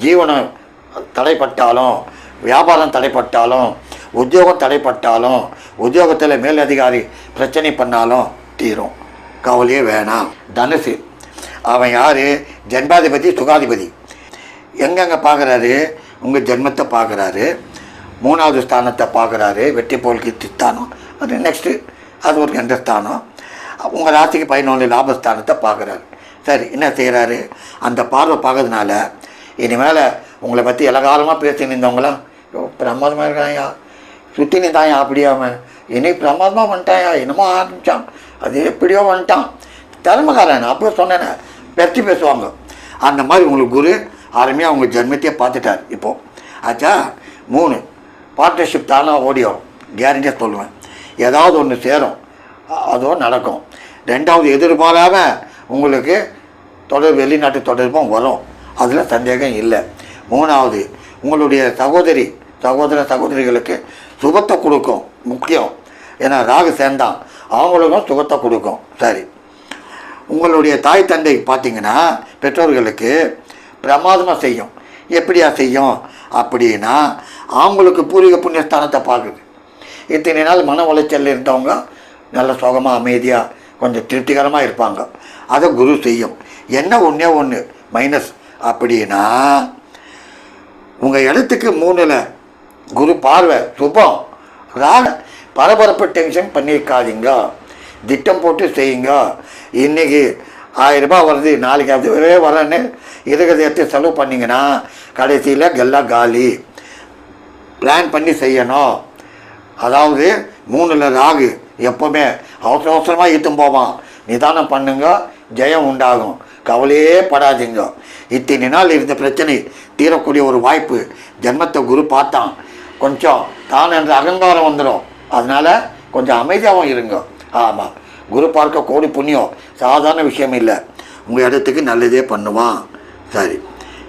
ஜீவனம் தடைப்பட்டாலும், வியாபாரம் தடைப்பட்டாலும், உத்தியோகம் தடைப்பட்டாலும், உத்தியோகத்தில் மேலதிகாரி பிரச்சனை பண்ணாலும் தீரும், கவலையே வேணாம். தனுசு, அவன் யார்? ஜன்மாதிபதி, சுகாதிபதி. எங்கெங்கே பார்க்குறாரு? உங்கள் ஜென்மத்தை பார்க்குறாரு, 3வது ஸ்தானத்தை பார்க்குறாரு, வெற்றி போல் கீர்த்தி ஸ்தானம். அது நெக்ஸ்ட்டு அது ஒரு எந்த ஸ்தானம். உங்கள் ராசிக்கு 11 லாபஸ்தானத்தை பார்க்குறாரு. சரி, என்ன செய்கிறாரு? அந்த பார்வை பார்க்கறதுனால இனிமேல் உங்களை பற்றி இலகாலமாக பேசி நின்றவங்களாம் பிரமாதமாக இருக்காயா, சுற்றி நின்றாயா, அப்படியாமல் இன்னைக்கு பிரமாதமாக வந்துட்டாயா, என்னமோ ஆரம்பித்தான், அது எப்படியோ வந்துட்டான், திறமைக்காரன் அப்போ சொன்னேன்னு பெருத்தி பேசுவாங்க. அந்த மாதிரி உங்களுக்கு குரு அருமையாக உங்கள் ஜென்மத்தையே பார்த்துட்டார். இப்போது ஆச்சா 3 பார்ட்னர்ஷிப் தானே ஓடி வரும், கேரண்டியாக சொல்லுவேன். ஏதாவது ஒன்று சேரும், அதுவும் நடக்கும். 2வது எதிர்பாராமல் உங்களுக்கு தொடர்பு, வெளிநாட்டு தொடர்பும் வரும், அதில் சந்தேகம் இல்லை. 3வது உங்களுடைய சகோதரர்களுக்கு சுகத்தை கொடுக்கும், முக்கியம். ஏன்னா ராகு சேர்ந்தான் அவங்களுக்கும் சுகத்தை கொடுக்கும். சரி, உங்களுடைய தாய் தந்தை பார்த்தீங்கன்னா பெற்றோர்களுக்கு பிரமாதமாக செய்யும். எப்படியா செய்யும் அப்படின்னா, அவங்களுக்கு பூர்வீக புண்ணியஸ்தானத்தை பார்க்குது. இத்தனை நாள் மன உளைச்சல் இருந்தவங்க நல்ல சுகமாக அமைதியாக கொஞ்சம் திருப்திகரமாக இருப்பாங்க. அதை குரு செய்யும். என்ன ஒன்றே ஒன்று மைனஸ் அப்படின்னா, உங்கள் இடத்துக்கு 3ல் குரு பார்வை சுபம். ராக பரபரப்பு டென்ஷன் பண்ணியிருக்காதீங்க, திட்டம் போட்டு செய்யுங்க. இன்றைக்கி 1000 ரூபாய் வருது, நாளைக்கு அதுவே வரேன்னு எடுத்து செலவு பண்ணிங்கன்னா கடைசியில் எல்லாம் காலி. பிளான் பண்ணி செய்யணும். அதாவது 3ல் ராகு எப்போவுமே அவசர அவசரமாக ஈட்டும் போவான். நிதானம் பண்ணுங்க, ஜெயம் உண்டாகும். கவலையே படாதீங்க. இத்தனை நாள் இருந்த பிரச்சனை தீரக்கூடிய ஒரு வாய்ப்பு ஜென்மத்தை குரு பார்த்தான். கொஞ்சம் தான் என்ற அகங்காரம் வந்துடும். அதனால் கொஞ்சம் அமைதியாகவும் இருங்க. ஆமாம், குரு பார்க்க கோடி புண்ணியம் சாதாரண விஷயம் இல்லை. உங்கள் இடத்துக்கு நல்லதே பண்ணுவான். சரி,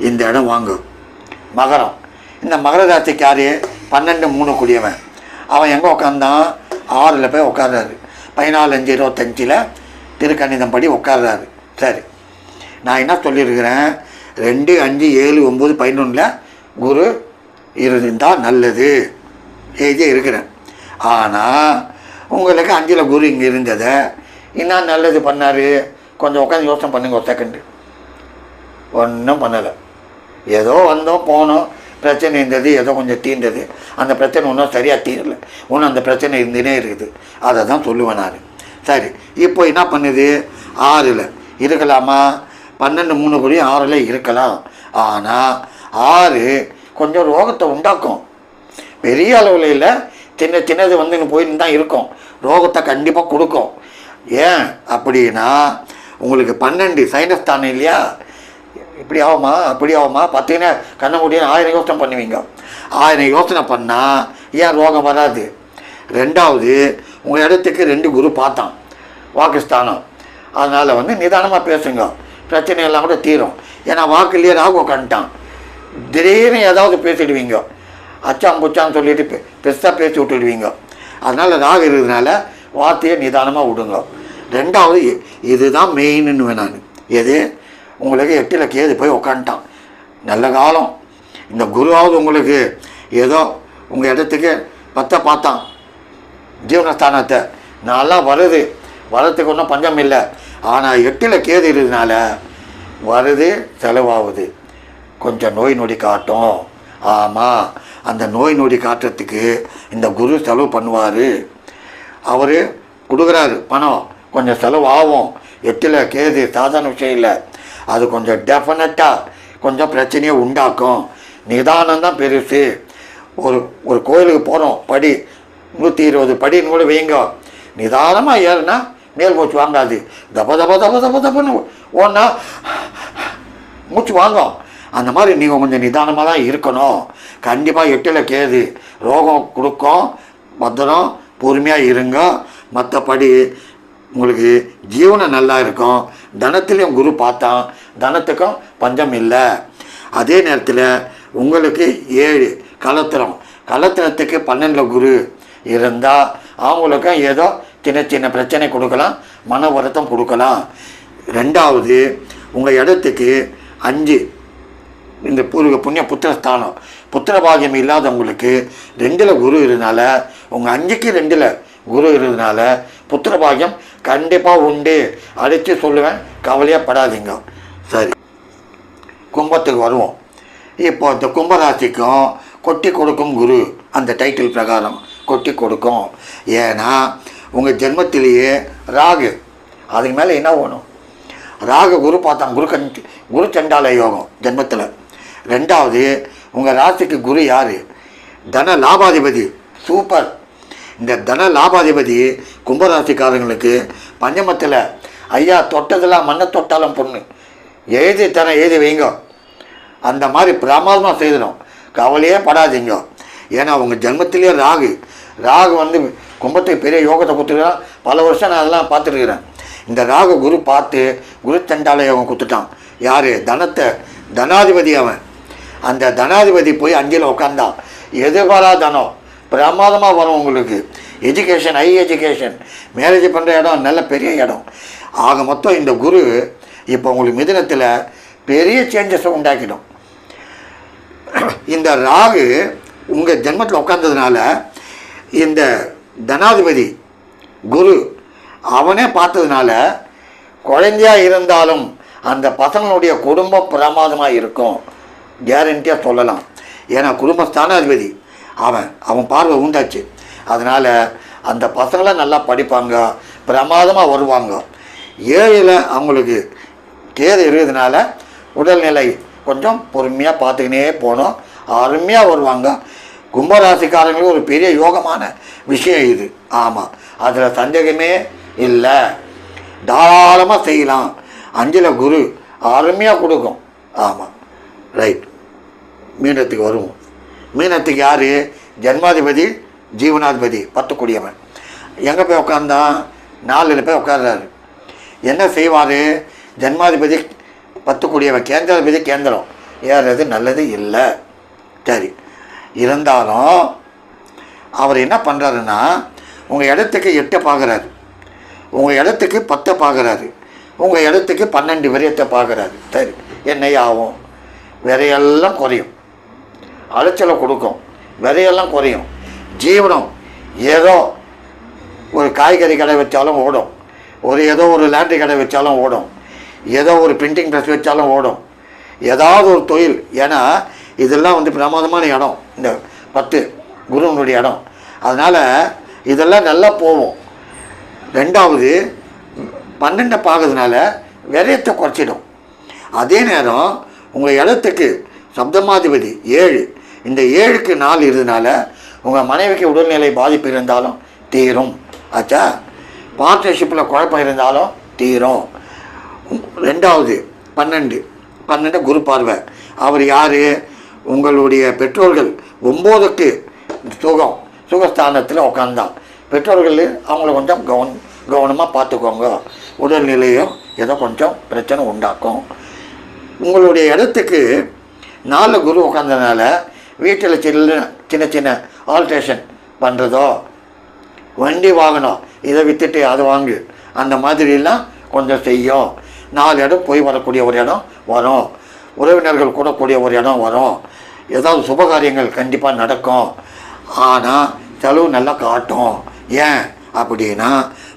இந்த இடம் வாங்க. மகரம். இந்த மகர ராசிக்கு யார்? 12-3 கூடியவன். அவன் எங்கே உட்காந்தான்? 6ல் போய் உட்கார்றாரு. 14-5-25 திருக்கணிதம் படி உட்கார்றாரு. சரி, நான் என்ன சொல்லியிருக்கிறேன்? 2, 5, 7, 9, 11 குரு இருந்தால் நல்லது எழுதி இருக்கிறேன். ஆனால் உங்களுக்கு 5ல் குரு இங்கே இருந்ததை என்ன நல்லது பண்ணார்? கொஞ்சம் உட்காந்து யோசனை பண்ணுங்க ஒரு செகண்டு. ஒன்றும் பண்ணலை. ஏதோ வந்தோம் போனோம், பிரச்சனை இருந்தது, ஏதோ கொஞ்சம் தீர்ந்தது. அந்த பிரச்சனை ஒன்றும் சரியாக தீரலை, ஒன்றும் அந்த பிரச்சனை இருந்துனே இருக்குது. அதை தான் சொல்லுவேன் நான். சரி, இப்போ என்ன பண்ணுது? 6ல் இருக்கலாமா? 12-3 கூடிய 6ல் இருக்கலாம். ஆனால் 6 கொஞ்சம் ரோகத்தை உண்டாக்கும். பெரிய அளவில் இல்லை, சின்னது வந்துன்னு போயின்னு தான் இருக்கும். ரோகத்தை கண்டிப்பாக கொடுக்கும். ஏன் அப்படின்னா, உங்களுக்கு 12 சைனஸ் தானே இல்லையா? இப்படி ஆகுமா அப்படி ஆகுமா பார்த்தீங்கன்னா கண்ண முடியும் 1000 யோசனை பண்ணுவீங்க. 1000 யோசனை பண்ணால் ஏன் ரோகம் வராது? 2வது, உங்கள் இடத்துக்கு 2 குரு பார்த்தான், வாக்குஸ்தானம். அதனால் நிதானமாக பேசுங்க, பிரச்சனையெல்லாம் கூட தீரும். ஏன்னா வாக்குலேயே ராகு உட்காந்துட்டான். திடீர்னு ஏதாவது பேசிடுவீங்க, அச்சாம் புச்சான்னு சொல்லிட்டு பெருசாக பேசி விட்டுடுவீங்க. அதனால் ராகு இருக்கிறதுனால வார்த்தையை நிதானமாக விடுங்க. 2வது, இதுதான் மெயின்னு நான். எது? உங்களுக்கு 8ல் கேது போய் உக்காந்துட்டான். நல்ல காலம். இந்த குருவாவது உங்களுக்கு ஏதோ உங்கள் இடத்துக்கு 10 பார்த்தான், ஜீவனஸ்தானத்தை. நான்லாம் வருது, வரத்துக்கு ஒன்றும் பஞ்சம் இல்லை. ஆனால் 8ல் கேது இருக்கிறதுனால வருது, செலவாகுது, கொஞ்சம் நோய் நொடி காட்டும். ஆமாம், அந்த நோய் நொடி காட்டுறதுக்கு இந்த குரு செலவு பண்ணுவார். அவர் கொடுக்குறாரு பணம், கொஞ்சம் செலவாகும். 8ல் கேது சாதாரண விஷயம் இல்லை. அது கொஞ்சம் டெஃபினட்டாக கொஞ்சம் பிரச்சனையை உண்டாக்கும். நிதானம் தான் பெருசு. ஒரு கோயிலுக்கு போகிறோம், படி 120 படின்னு கூட வைங்க. நிதானமாக ஏறுனா மேல் மூச்சு வாங்காது. தப்புன்னு ஓன்னா மூச்சு வாங்கும். அந்த மாதிரி நீங்கள் கொஞ்சம் நிதானமாக தான் இருக்கணும். கண்டிப்பாக 8ல் கேது ரோகம் கொடுக்கும். பத்திரம், பொறுமையாக இருங்க. மற்றபடி உங்களுக்கு ஜீவனம் நல்லா இருக்கும். தனத்துலேயும் குரு பார்த்தான், தனத்துக்கும் பஞ்சம் இல்லை. அதே நேரத்தில் உங்களுக்கு 7 கலத்திரத்துக்கு 12ல் குரு இருந்தால் அவங்களுக்கும் ஏதோ சின்ன பிரச்சனை கொடுக்கலாம், மன வருத்தம் கொடுக்கலாம். 2வது, உங்கள் இடத்துக்கு 5 இந்த பூர்வீக புண்ணிய புத்திரஸ்தானம். புத்திர பாகியம் இல்லாதவங்களுக்கு 2ல் குரு இருந்தனால, உங்கள் 5க்கு 2ல் குரு இருந்ததுனால புத்திர பாகியம் கண்டிப்பாக உண்டு. அடித்து சொல்லுவேன், கவலையாக படாதீங்க. சரி, கும்பத்துக்கு வருவோம். இப்போ இந்த கும்பராசிக்கும் கொட்டி கொடுக்கும் குரு அந்த டைட்டில் பிரகாரம் கொட்டி கொடுக்கும். ஏன்னா உங்கள் ஜென்மத்திலேயே ராகு, அதுக்கு மேலே என்ன வேணும்? ராகு குரு பார்த்தான், குரு சண்டால யோகம் ஜென்மத்தில். 2வது, உங்கள் ராசிக்கு குரு யார்? தன லாபாதிபதி. சூப்பர். இந்த தன லாபாதிபதி கும்பராசிக்காரங்களுக்கு பஞ்சமத்தில் ஐயா தொட்டதெல்லாம் மண்ணை தொட்டாலும் பொண்ணு எழுதி வைங்க. அந்த மாதிரி பிரமாதமாக செய்திடும். கவலையே படாதீங்க. ஏன்னா உங்கள் ஜென்மத்திலேயே ராகு கும்பத்துக்கு பெரிய யோகத்தை கொடுத்துருக்கான். பல வருஷம் நான் அதெல்லாம் பார்த்துருக்குறேன். இந்த ராகு குரு பார்த்து குரு சண்டால யோகம் கொடுத்துட்டான். யார்? தனாதிபதி அவன். அந்த தனாதிபதி போய் 5ல் உட்காந்தான். எதிர்பாரா தனம், பிரமாதமாக வரும் உங்களுக்கு. எஜுகேஷன், ஹை எஜுகேஷன், மேரேஜ் பண்ணுற இடம் நல்ல பெரிய இடம். ஆக மொத்தம் இந்த குரு இப்போ உங்களுக்கு மிதுனத்தில் பெரிய சேஞ்சஸை உண்டாக்கிடும். இந்த ராகு உங்கள் ஜென்மத்தில் உட்கார்ந்ததுனால இந்த தனாதிபதி குரு அவனே பார்த்ததுனால குழந்தையாக இருந்தாலும் அந்த பசங்களுடைய குடும்பம் பிரமாதமாக இருக்கும், கேரண்டியாக சொல்லலாம். ஏன்னா குடும்பஸ்தானாதிபதி அவன் பார்வை உண்டாச்சு. அதனால் அந்த பசங்களாம் நல்லா படிப்பாங்க, பிரமாதமாக வருவாங்க. 7ல் அவங்களுக்கு கேது இருக்கிறதுனால உடல்நிலை கொஞ்சம் பொறுமையாக பார்த்துக்கினே போனோம், அருமையாக வருவாங்க. கும்பராசிக்காரங்களுக்கு ஒரு பெரிய யோகமான விஷயம் இது. ஆமாம், அதில் சந்தேகமே இல்லை. தாராளமாக செய்யலாம். 5ல் குரு அருமையாக கொடுக்கும். ஆமாம், ரைட். மீனத்துக்கு வருவோம். மீனத்துக்கு யார்? ஜன்மாதிபதி ஜீவனாதிபதி 10 கூடியவன். எங்கே போய் உட்காந்தான்? 4ல் போய் உட்கார்றாரு. என்ன செய்வார்? ஜன்மாதிபதி 10 கூடியவன், கேந்திராதிபதி கேந்திரம் ஏறது நல்லது இல்லை. சரி, இருந்தாலும் அவர் என்ன பண்ணுறாருன்னா உங்கள் இடத்துக்கு 8 பார்க்குறாரு, உங்கள் இடத்துக்கு 10 பார்க்குறாரு, உங்கள் இடத்துக்கு 12 விரயத்தை பார்க்குறாரு. சரி, என்ன ஆகும்? விரையெல்லாம் குறையும், அலைச்சலை கொடுக்கும், விரையெல்லாம் குறையும். ஜீவனம் ஏதோ ஒரு காய்கறி கடை வச்சாலும் ஓடும், ஏதோ ஒரு லேண்ட்ரி கடை வச்சாலும் ஓடும், ஏதோ ஒரு பிரிண்டிங் ப்ரெஸ் வச்சாலும் ஓடும், ஏதாவது ஒரு தொழில். ஏன்னா இதெல்லாம் பிரமாதமான இடம் இந்த 10 குருவனுடைய இடம். அதனால் இதெல்லாம் நல்லா போகும். 2வது 12 பார்க்கறதுனால விரயத்தை குறைச்சிடும். அதே நேரம் உங்கள் இடத்துக்கு சப்தமாதிபதி 7, இந்த 7க்கு 4 இருந்ததுனால உங்கள் மனைவிக்கு உடல்நிலை பாதிப்பு இருந்தாலும் தீரும். ஆச்சா? பார்ட்னர்ஷிப்பில் குழப்பம் இருந்தாலும் தீரும். 2வது 12 குரு பார்வை. அவர் யார்? உங்களுடைய பெற்றோர்கள் 9க்கு சுகஸ்தானத்தில் உட்காந்தான். பெற்றோர்கள் அவங்கள கொஞ்சம் கவனமாக பார்த்துக்கோங்க, உடல்நிலையும் ஏதோ கொஞ்சம் பிரச்சனை உண்டாக்கும். உங்களுடைய இடத்துக்கு 4 குரு உட்காந்ததுனால வீட்டில் சின்ன சின்ன ஆல்ட்ரேஷன் பண்ணுறதோ, வண்டி வாங்கணும், இதை விற்றுட்டு அதை வாங்கு, அந்த மாதிரிலாம் கொஞ்சம் செய்யும். 4 இடம் போய் வரக்கூடிய ஒரு இடம் வரும், உறவினர்கள் கூடக்கூடிய ஒரு இடம் வரும், ஏதாவது சுபகாரியங்கள் கண்டிப்பாக நடக்கும். ஆனால் செலவு நல்லா காட்டும். ஏன் அப்படின்னா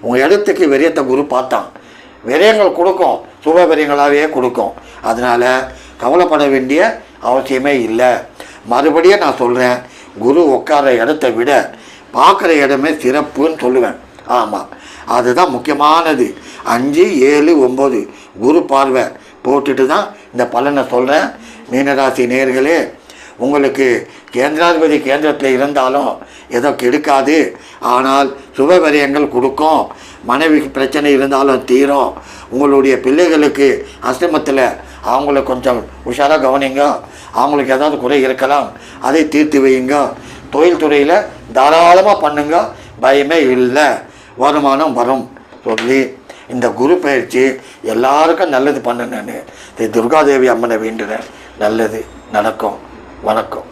உங்கள் இடத்துக்கு விரயத்தை குரு பார்த்தான். விரயங்கள் கொடுக்கும், சுப விரயங்களாகவே கொடுக்கும். அதனால் கவலைப்பட வேண்டிய அவசியமே இல்லை. மறுபடியும் நான் சொல்கிறேன், குரு உட்கார இடத்த விட பார்க்குற இடமே சிறப்புன்னு சொல்லுவேன். ஆமாம், அதுதான் முக்கியமானது. 5, 7, 9 குரு பார்வை போட்டுட்டு தான் இந்த பலனை சொல்கிறேன். மீனராசி நேயர்களே, உங்களுக்கு கேந்திராதிபதி கேந்திரத்தில் இருந்தாலும் ஏதோ கெடுக்காது, ஆனால் சுப விரயங்கள் கொடுக்கும். மனைவிக்கு பிரச்சனை இருந்தாலும் தீரும். உங்களுடைய பிள்ளைகளுக்கு அசிரமத்தில் அவங்கள கொஞ்சம் உஷாராக கவனிங்க. அவங்களுக்கு ஏதாவது குறை இருக்கலாம், அதை தீர்த்து வையுங்க. தொழில் துறையில் தாராளமாக பண்ணுங்க, பயமே இல்லை, வருமானம் வரும் சொல்லி இந்த குரு பயிற்சி எல்லாருக்கும் நல்லது பண்ணுன்னு துர்காதேவி அம்மனை வேண்டுறேன். நல்லது நடக்கும். வணக்கம்.